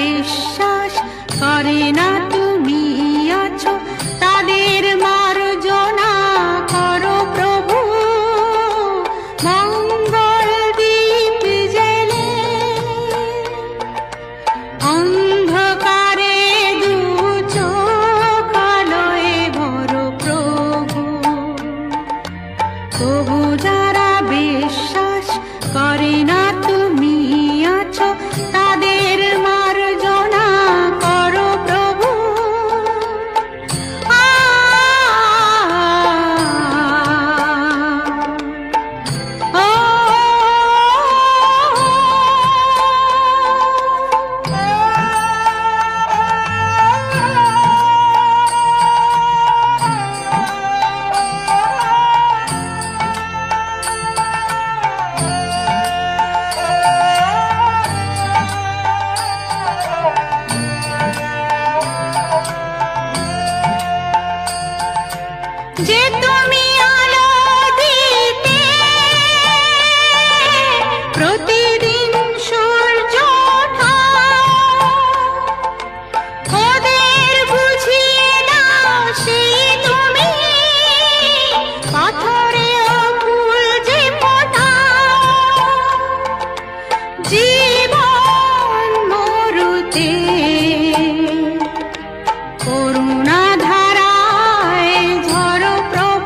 বিশ্বাস করে না তুমি আছো, তাদের মার্জনা করো প্রভু। মঙ্গল দীপ জেলে অন্ধকারে দু চোখ আলোয় ভরো প্রভু। তবু যারা বিশ্বাস করে না তুমি আছো, তাদের মার্জনা করো প্রভু। যে তুমি আলো দিতে প্রতিদিন সূর্য ওঠাও, ওদের বুঝিয়ে দাও সেই তুমি পাথরেও ফুল যে ফোটাও। জীবন মরুতে করুণা ধারায় ঝরো প্রভু।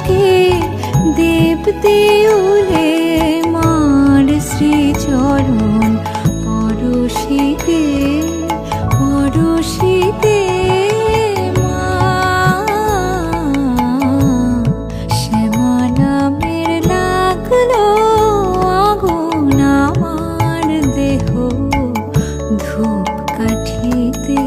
আলোকে দেব দেউলে মার শ্রীচরণ পরশিতে পরশিতে মা শ্যামা নামের লাগলো আগুন আমার দেহ ধূপ কাঠিতে।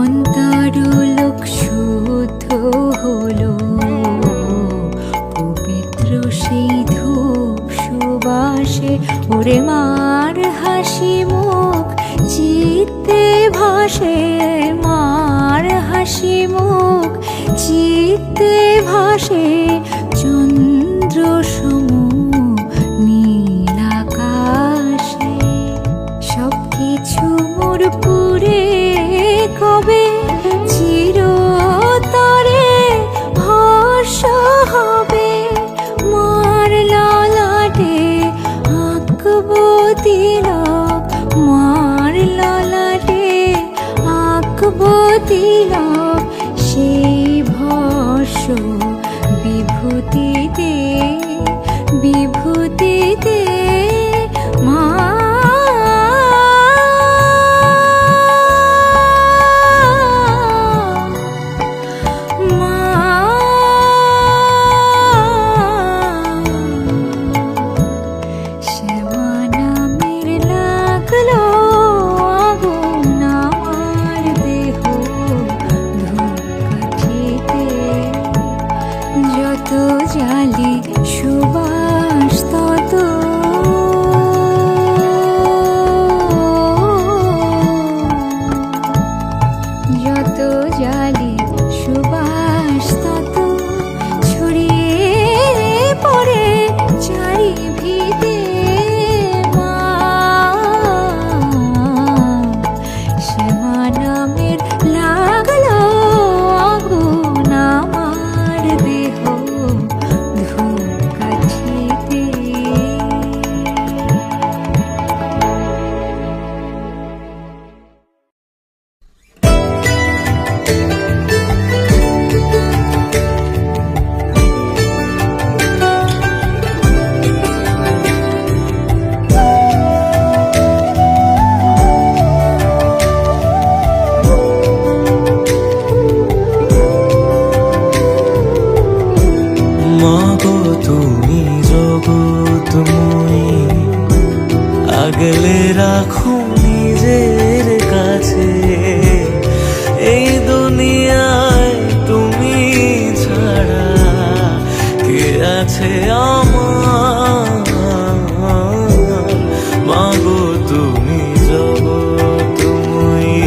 অন্তরলোক শুদ্ধ হলো পবিত্র সেই ধূপ সুবাসে। ওরে মার হাসি মুখ চিত্তে ভাসে, মার হাসি মুখ চিত্তে ভাসে। চন্দ্র সম নীল আকাশে সবকিছু মোর পুরে কবে চিরতরে হর্ষ হবে। মার ললাটে আঁকবো তিলক, মার ললাটে আঁকবো তিলক। সেই ভস্য বিভূতিতে বিভূতিতে মা শ্যামা নামের লাগলো আগুন আমার দেহ ধূপকাঠিতে। যত জালি সুবাস তত যত জালি সুবাস তত ছড়িয়ে পড়ে চারিভিতে। মা শ্যামা নামের লাগলো আগুন আমার দেহ ধূপকাঠিতে। মাগো তুমি জগৎময়ী, আগলে রাখো নিজের কাছে। এই দুনিয়ায় তুমি ছাড়া কে আছে আমার? মাগো তুমি জগৎময়ী,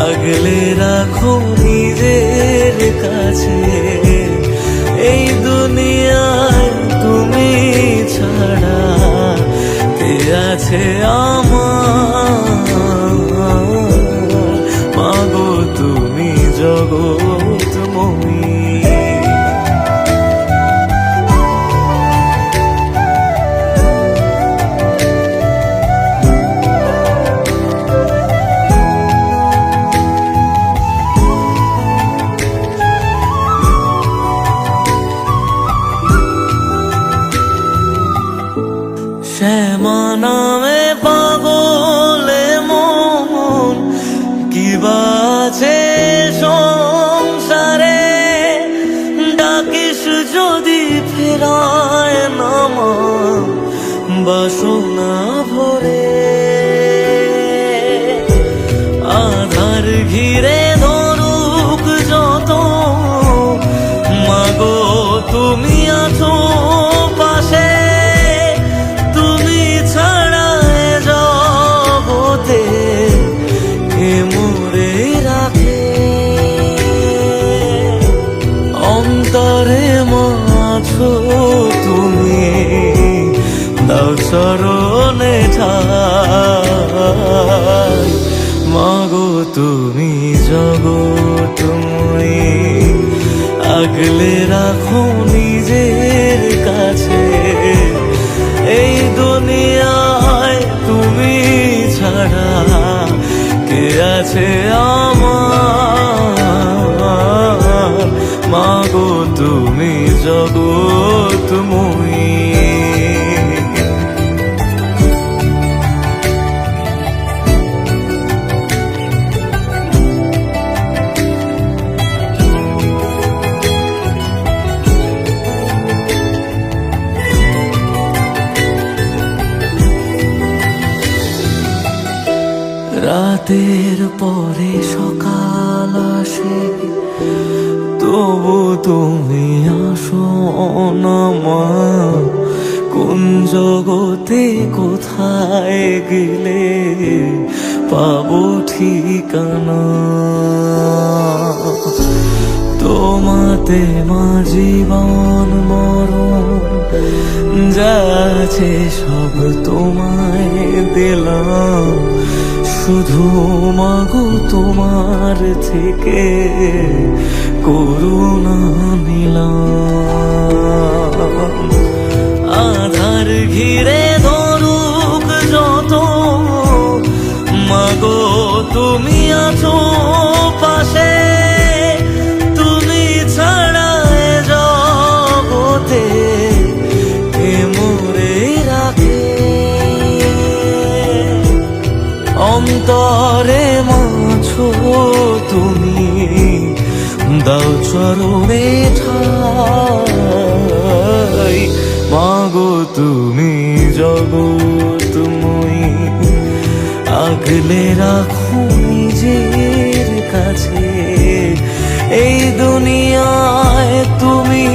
আগলে রাখো নিজের কাছে। এই দুনিয়ায় তুমি ছাড়া কে আছে আমার? মাগো তুমি জগৎময়ী। শ্যামা নামে পাগলে মন কি বাছে সংসারে। ডাকিস যদি ফেরায় নামা বাসনা ভরে। আধার ঘিরে ধরুক যত, মাগো তুমি আছো পাশে। তুমি ছাড়া এ জগতে কে মোরে রাখে? অন্তরে মাছো তুমি, দাও চরণে ঠাই। মাগো তুমি জগৎময়ী, আগলে রাখো নিজের কাছে। এই দুনিয়ায় তুমি ছাড়া কে আছে আমার, মাগো তুমি জগৎময়ী। রাতের পরে সকাল আসে, তবু তুমি আসো না মা। কোন জগতে কোথায় গেলে পাবো ঠিকানা? তোমাতে মা জীবন মরণ যা আছে সব তোমায় দিলাম, শুধু মাগো তোমার থেকে করুণা নিলাম। আধার ঘিরে ধরুক যত, মাগো তুমি আছো পাশে। তুমি ছাড়া এ জগতে কে মোরে রাখে? অন্তরে মাছো তুমি, দাও চরণে ঠাই। মাগো তুমি জগৎময়ী, আগলে রাখো নিজের কাছে। এই দুনিয়ায় তুমি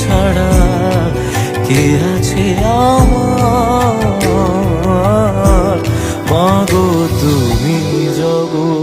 ছাড়া কে আছে আমার, মাগো তুমি জগৎময়ী।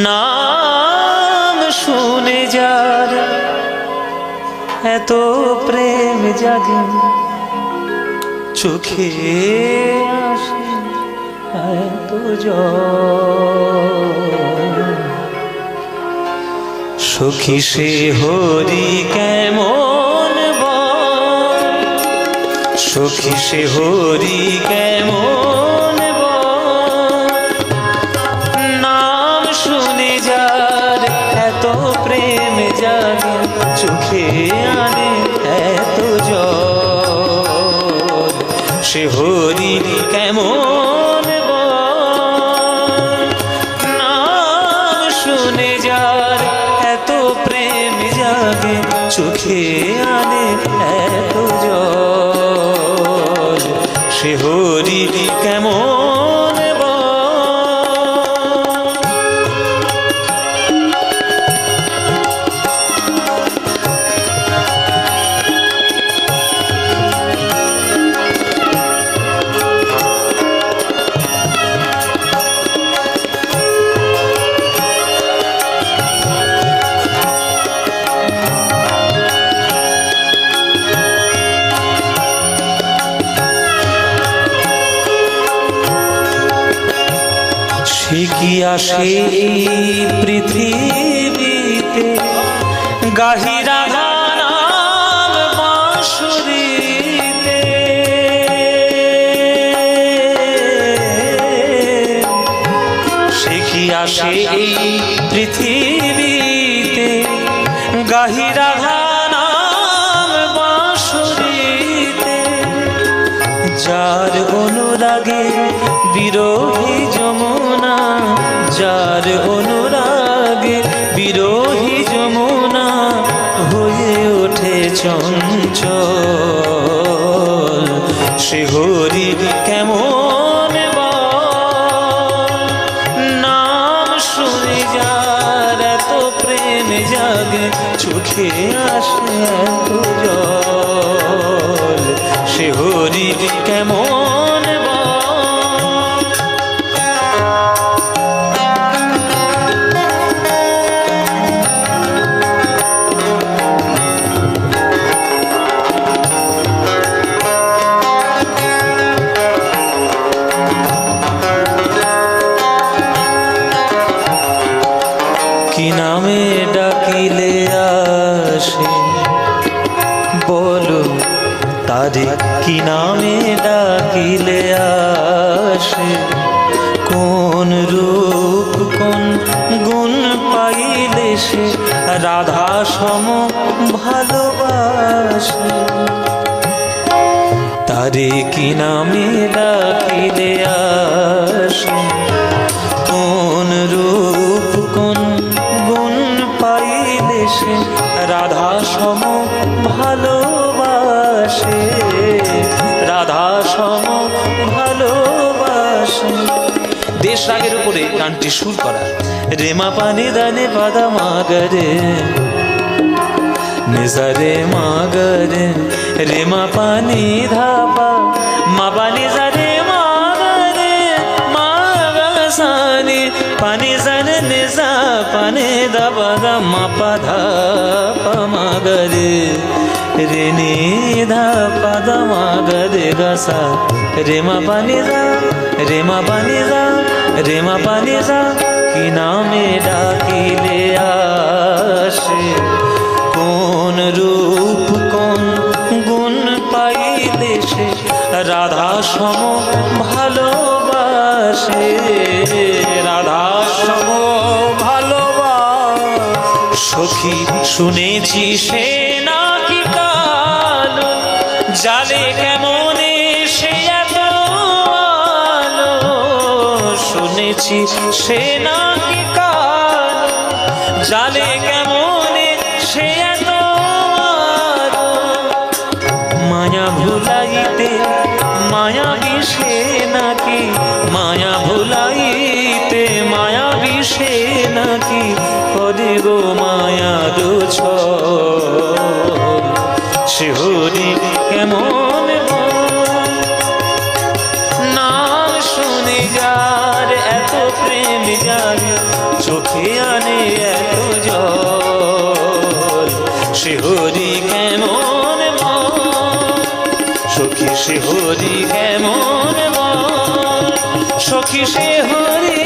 নাম শুনে যার এত প্রেম জাগে, চোখে আসে এত জল। সখী সে হরি কেমন বল, সখী সে হরি কেমন বল। নাম শুনে যার এত প্রেম জাগে, চোখে আনে এত জল। সে হরি কেমন বল। নাম শুনে যার এত প্রেম জাগে, চোখে আনে এত জল। সে হরি কেমন কি আসে পৃথিবীতে গাহিরা গানাম বাঁশুরিতে। সে কি আসে পৃথিবীতে গাহিরা গানাম বাঁশুরিতে। যার অনুরাগে বিরোহী যমুনা, যার অনুরাগে বিরোহী যমুনা হয়ে ওঠে চঞ্চল। সে হরি কেমন বল, নাম শুনে যার এত প্রেম জাগে, চোখে আসে এত জল। সে হরি কেমন বল। কি নামে ডাকিলে আসে বলো, তারে কি নামে ডাকিলে আসে? কোন রূপ কোন গুণ পাইলে সে রাধা সম ভালোবাসে? তারে কি নামে ডাকিলে আসে? কোন রূপ কোন গুণ পাইলে সে রাধা সম ভালোবাসে? রাধা সম ভালোবাসে। দেশ রাগের উপরে গানটি সুর করা। রেমা পানি দানে পাদা মাগরে, নিজারে মাগরে, রেমা পানি ধাপা মা পানি জারে মাগরে, মাগাসানি পানি জানে নিজা পানি দাবা দা মা পাধা মাগরে, রে নি ধা পাদা মাগরে গাসা, রেমা পানি দা, রেমা পানি দা, রেমা পানি দা। কি নামে ডাকিলে আসে? কোন রূপ কোন গুণ পাইলে সে রাধা সম ভালোবাসে? রাধা সম ভালোবাসে। সখী শুনেছি সে নাকি কালো, জালে কেমনে সে এত আলো? শুনেছি সে নাকি কালো, জালে কেমনে সে এত আলো? মায়া ভুলাইতে মায়া বিষে নাকি, মায়া ভুলাইতে মায়া বিষে নাকি করে গো মায়া ছল। সে হরি কেমন বল, নাম শুনে যার এত প্রেম জাগে, চোখে আনে এত জল। সে হরি কেমন বল, সখী সে হরি কেমন বল, সখী সে হরি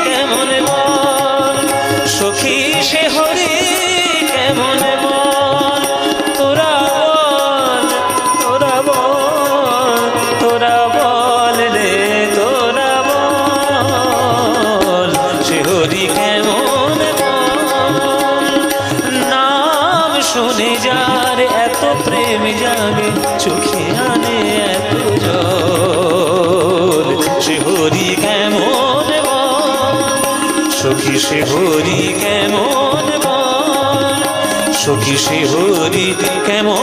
কেমন বল, সখী সে হরি কেমন বল। তোরা বল, তোরা বল, তোরা বল রে, তোরা বল। সে হরি কেমন বল, নাম শুনে যার এত প্রেম জাগে, চোখে আনে এত জল। সে হরি কেমন বল, সখী সে হরি কেমন বল, সখী সে হরি কেমন।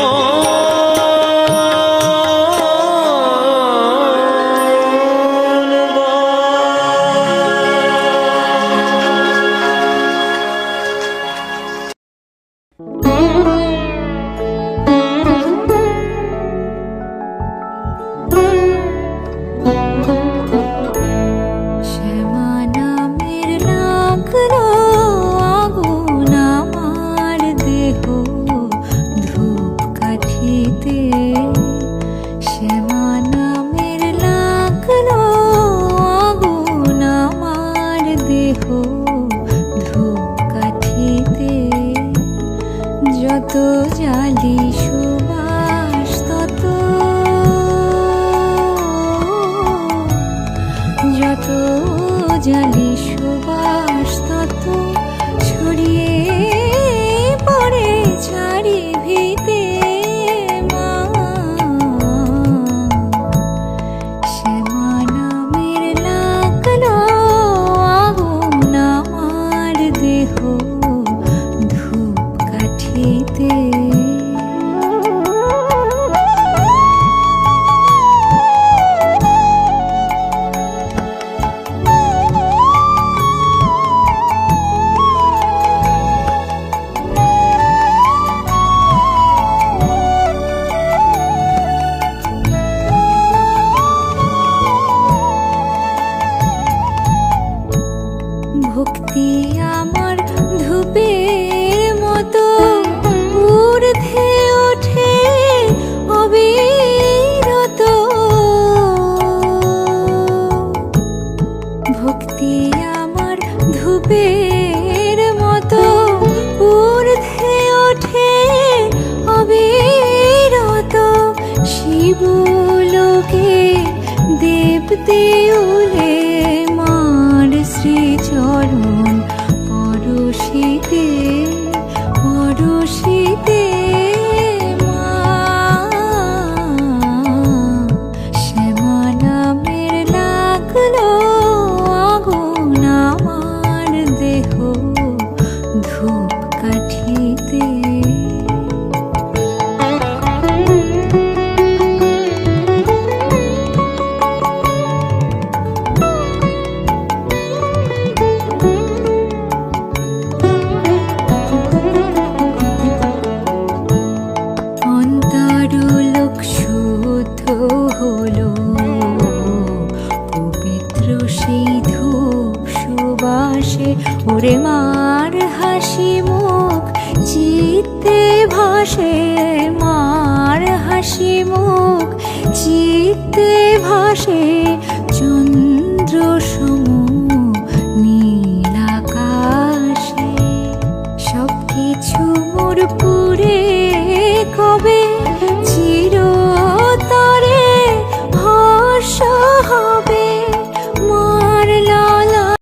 শ্যামা নামের লাগলো আগুন আমার দেহ ধূপকাঠিতে। শ্যামা নামের লাগলো আগুন আমার দেহ ধূপকাঠিতে। যত জালি সুবাস তত, যত জালি সুবাস তত ছড়িয়ে পড়ে চারি ভিতে। মা ভক্তি আমার ধূপের মতো ঊর্ধ্বে ওঠে অবিরত। ভক্তি আমার ধূপের মতো ঊর্ধ্বে ওঠে অবিরত। শিবলোকে দেবদেউলে মার শ্রীচরণ পরশিতে পরশিতে মা শ্যামা নামের লাগলো আগুন আমার দেহ ধূপ কাঠিতে। অন্তরলোক শুদ্ধ হলো পবিত্র সেই ধূপ সুবাসে। ওরে মার হাসি মুখ চিত্তে ভাসে, মার হাসি মুখ চিত্তে ভাসে।